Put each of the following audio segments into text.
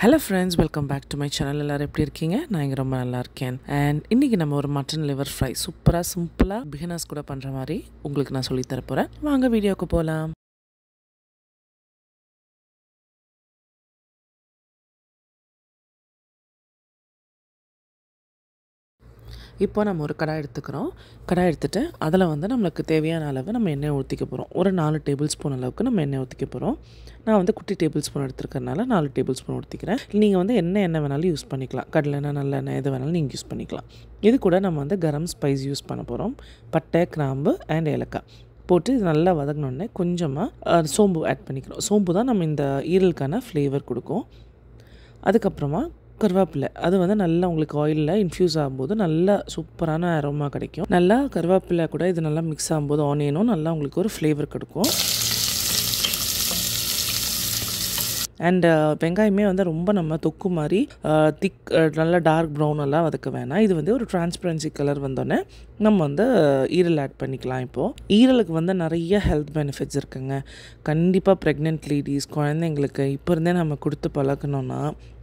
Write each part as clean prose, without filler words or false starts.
Hello friends, welcome back to my channel. எல்லாரும் எப்படி இருக்கீங்க? நான் இங்க ரொம்ப நல்லா இருக்கேன். And இன்னைக்கு நம்ம ஒரு மட்டன் லிவர் ஃப்ரை சூப்பரா சிம்பிளா பிகினர்ஸ் கூட பண்ற மாதிரி உங்களுக்கு நான் சொல்லி தர போறேன். வாங்க வீடியோக்கு போலாம். இப்போ நம்ம ஒரு கடாய் எடுத்துக்கிறோம். கடாய் எடுத்துட்டு அதில் நம்மளுக்கு தேவையான அளவு நம்ம எண்ணெய் ஊற்றிக்க போகிறோம். ஒரு 4 டேபிள் ஸ்பூன் அளவுக்கு நம்ம எண்ணெய் ஊற்றிக்க போகிறோம். நான் குட்டி டேபிள் ஸ்பூன் எடுத்துருக்கறனால 4 டேபிள் ஸ்பூன் ஊற்றிக்கிறேன். நீங்கள் எண்ணெய் வேணாலும் யூஸ் பண்ணிக்கலாம். கடலெண்ணெய் நல்லெண்ணெய் எது வேணாலும் நீங்கள் யூஸ் பண்ணிக்கலாம். இது கூட நம்ம கரம் ஸ்பைஸ் யூஸ் பண்ண போகிறோம். பட்டை, கிராம்பு அண்ட் ஏலக்காய் போட்டு இது நல்லா வதங்கினோடனே கொஞ்சமாக சோம்பு ஆட் பண்ணிக்கிறோம். சோம்பு தான் நம்ம இந்த ஈரலுக்கான ஃப்ளேவர் கொடுக்கும். அதுக்கப்புறமா கருவேப்பிலை அது நல்லா உங்களுக்கு ஆயிலில் இன்ஃப்யூஸ் ஆகும்போது நல்லா சூப்பரான அரோமா கிடைக்கும். நல்லா கருவேப்பிலை கூட இது நல்லா மிக்ஸ் ஆகும்போது ஆனியனும் நல்லா உங்களுக்கு ஒரு ஃப்ளேவர் கொடுக்கும். அண்ட் வெங்காயமே ரொம்ப நம்ம தொக்கு மாதிரி திக் நல்லா டார்க் ப்ரௌன் எல்லாம் வதக்க வேணாம். இது ஒரு டிரான்ஸ்பரன்சி கலர் வந்தோடனே நம்ம ஈரல் ஆட் பண்ணிக்கலாம். இப்போது ஈரலுக்கு நிறைய ஹெல்த் பெனிஃபிட்ஸ் இருக்குங்க. கண்டிப்பாக ப்ரெக்னென்ட் லேடிஸ் குழந்தைங்களுக்கு இப்போ இருந்தே நம்ம கொடுத்து பழக்கணும்னா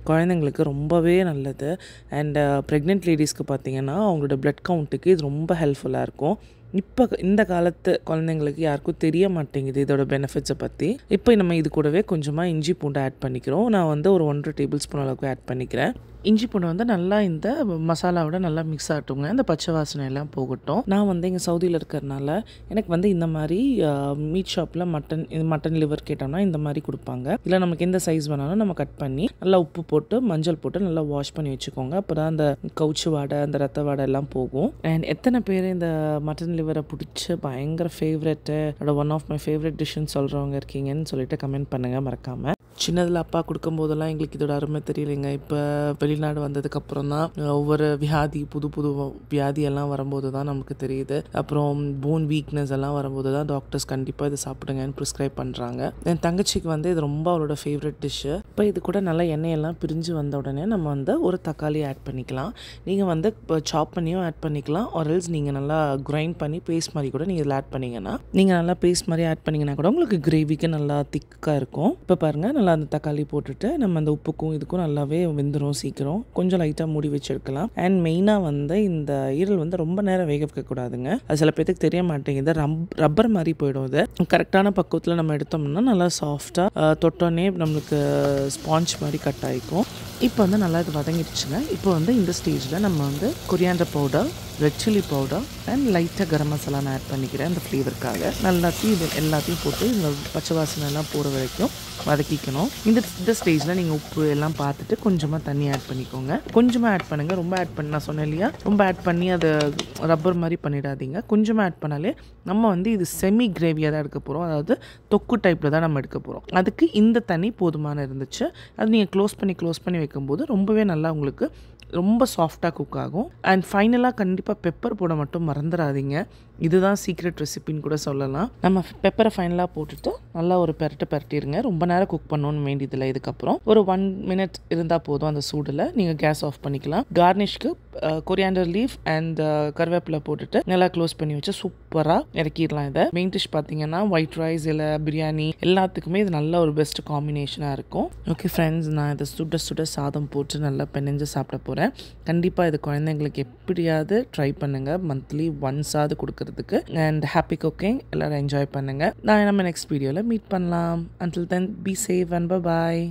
குழந்தைங்களுக்கு ரொம்பவே நல்லது. அண்ட் ப்ரெக்னென்ட் லேடிஸ்க்கு பார்த்திங்கன்னா அவங்களோட பிளட் கவுண்ட்டுக்கு இது ரொம்ப ஹெல்ப்ஃபுல்லாக இருக்கும். இப்போ இந்த காலத்து குழந்தைங்களுக்கு யாருக்கும் தெரிய மாட்டேங்குது இதோட பெனிஃபிட்ஸை பற்றி. இப்போ நம்ம இது கூடவே கொஞ்சமாக இஞ்சி பூண்டு ஆட் பண்ணிக்கிறோம். நான் ஒரு 1.5 டேபிள் ஸ்பூன் அளவுக்கு ஆட் பண்ணிக்கிறேன். இஞ்சி பூண்டு நல்லா இந்த மசாலாவோட நல்லா மிக்ஸ் ஆகட்டுங்க. இந்த பச்சை வாசனை எல்லாம் போகட்டும். நான் இங்கே சவுதியில் இருக்கிறதுனால எனக்கு இந்த மாதிரி மீட் ஷாப்பில் மட்டன் லிவர் கேட்டோம்னா இந்த மாதிரி கொடுப்பாங்க. இல்லை நமக்கு எந்த சைஸ் வேணாலும் நம்ம கட் பண்ணி நல்லா உப்பு போட்டு மஞ்சள் போட்டு நல்லா வாஷ் பண்ணி வச்சுக்கோங்க. அப்போ தான் அந்த கவுச்சு வாடை அந்த ரத்த வாடை எல்லாம் போகும். அண்ட் எத்தனை பேர் இந்த மட்டன் லிவரை பிடிச்சி பயங்கர favourite one of my favourite டிஷ்ஷுன்னு சொல்கிறவங்க இருக்கீங்கன்னு சொல்லிட்டு கமெண்ட் பண்ணுங்கள் மறக்காமல். சின்னதில் அப்பா கொடுக்கும் போதெல்லாம் எங்களுக்கு இதோட அருமை தெரியலைங்க. இப்போ வெளிநாடு வந்ததுக்கப்புறம் தான் ஒவ்வொரு புது புது வியாதியெல்லாம் வரும்போது தான் நமக்கு தெரியுது. அப்புறம் போன் வீக்னஸ் எல்லாம் வரும்போது தான் டாக்டர்ஸ் கண்டிப்பாக இதை சாப்பிடுங்கன்னு ப்ரிஸ்கிரைப் பண்ணுறாங்க. என் தங்கச்சிக்கு இது ரொம்ப அவளோட ஃபேவரட் டிஷ்ஷு. இப்போ இது கூட நல்லா எண்ணெயெல்லாம் பிரிஞ்சு வந்த உடனே நம்ம ஒரு தக்காளி ஆட் பண்ணிக்கலாம். நீங்கள் சாப் பண்ணியும் ஆட் பண்ணிக்கலாம். ஆர்எல்ஸ் நீங்கள் நல்லா கிரைண்ட் பண்ணி பேஸ்ட் மாதிரி கூட நீங்கள் இதில் ஆட் பண்ணிங்கன்னா நீங்கள் நல்லா பேஸ்ட் மாதிரி ஆட் பண்ணிங்கன்னா கூட உங்களுக்கு கிரேவிக்கு நல்லா திக்காக இருக்கும். இப்போ பாருங்கள் நல்லா அந்த தக்காளி போட்டுட்டு நம்ம அந்த உப்புக்கும் இதுக்கும் நல்லாவே வெந்துடும். சீக்கிரம் கொஞ்சம் லைட்டாக மூடி வச்சிருக்கலாம். அண்ட் மெயினாக இந்த ஈரல் ரொம்ப நேரம் வேக வைக்கக்கூடாதுங்க. அது சில பேருக்கு தெரிய மாட்டேங்குது. ரப்பர் மாதிரி போயிடும். இது கரெக்டான பக்குவத்தில் நம்ம எடுத்தோம்னா நல்லா சாஃப்டாக தொட்டோன்னே நம்மளுக்கு ஸ்பாஞ்ச் மாதிரி கட் ஆகிக்கும். இப்போ நல்லா இது வதங்கிடுச்சுங்க. இப்போ இந்த ஸ்டேஜில் நம்ம coriander powder, red chilli powder and லைட்டாக கரம் மசாலா நான் ஆட் பண்ணிக்கிறேன். அந்த ஃப்ளேவருக்காக எல்லாத்தையும் போட்டு இந்த பச்சை வாசனை எல்லாம் போகிற வரைக்கும் வதக்கிக்கணும். இந்த ஸ்டேஜில் நீங்கள் உப்பு எல்லாம் பார்த்துட்டு கொஞ்சமாக தண்ணி ஆட் பண்ணிக்கோங்க. கொஞ்சமாக ஆட் பண்ணுங்கள். ரொம்ப ஆட் பண்ண நான் சொன்னேன் இல்லையா, ரொம்ப ஆட் பண்ணி அதை ரப்பர் மாதிரி பண்ணிடாதீங்க. கொஞ்சமாக ஆட் பண்ணாலே நம்ம இது செமி கிரேவியாக தான் எடுக்க போகிறோம். அதாவது தொக்கு டைப்பில் தான் நம்ம எடுக்க போகிறோம். அதுக்கு இந்த தண்ணி போதுமான இருந்துச்சு. அது நீங்கள் க்ளோஸ் பண்ணி வைக்கும்போது ரொம்பவே நல்லா உங்களுக்கு ரொம்ப சாஃப்டாக குக் ஆகும். அண்ட் ஃபைனலாக கண்டிப்பாக பெப்பர் போட மட்டும் மறந்துடாதீங்க. இதுதான் சீக்ரெட் ரெசிபின்னு கூட சொல்லலாம். நம்ம பெப்பரை ஃபைனலாக போட்டுட்டு நல்லா ஒரு பெரட்டிடுங்க. ரொம்ப நேரம் குக் பண்ணணும்னு வேண்டியதில்லை. இதுக்கப்புறம் ஒரு 1 மினிட் இருந்தால் போதும். அந்த சூடில் நீங்கள் கேஸ் ஆஃப் பண்ணிக்கலாம். கார்னிஷ்க்கு கொரியாண்டர் லீஃப் அண்ட் கருவேப்பிலை போட்டுட்டு நல்லா க்ளோஸ் பண்ணி வச்சு சூப்பராக இறக்கிடலாம். இதை மெயின் டிஷ் பார்த்தீங்கன்னா ஒயிட் ரைஸ் இல்லை பிரியாணி எல்லாத்துக்குமே இது நல்ல ஒரு பெஸ்ட் காம்பினேஷனாக இருக்கும். ஓகே ஃப்ரெண்ட்ஸ், நான் இதை சுட சாதம் போட்டு நல்லா பெனஞ்சு சாப்பிட போகிறேன். கண்டிப்பாக இது குழந்தைங்களுக்கு எப்படியாவது ட்ரை பண்ணுங்கள். மந்த்லி ஒன்ஸாவது கொடுக்கறதுக்கு. And happy cooking. எல்லோரும் என்ஜாய் பண்ணுங்கள். நம்ம நெக்ஸ்ட் வீடியோவில் மீட் பண்ணலாம். Until then, be safe and bye-bye.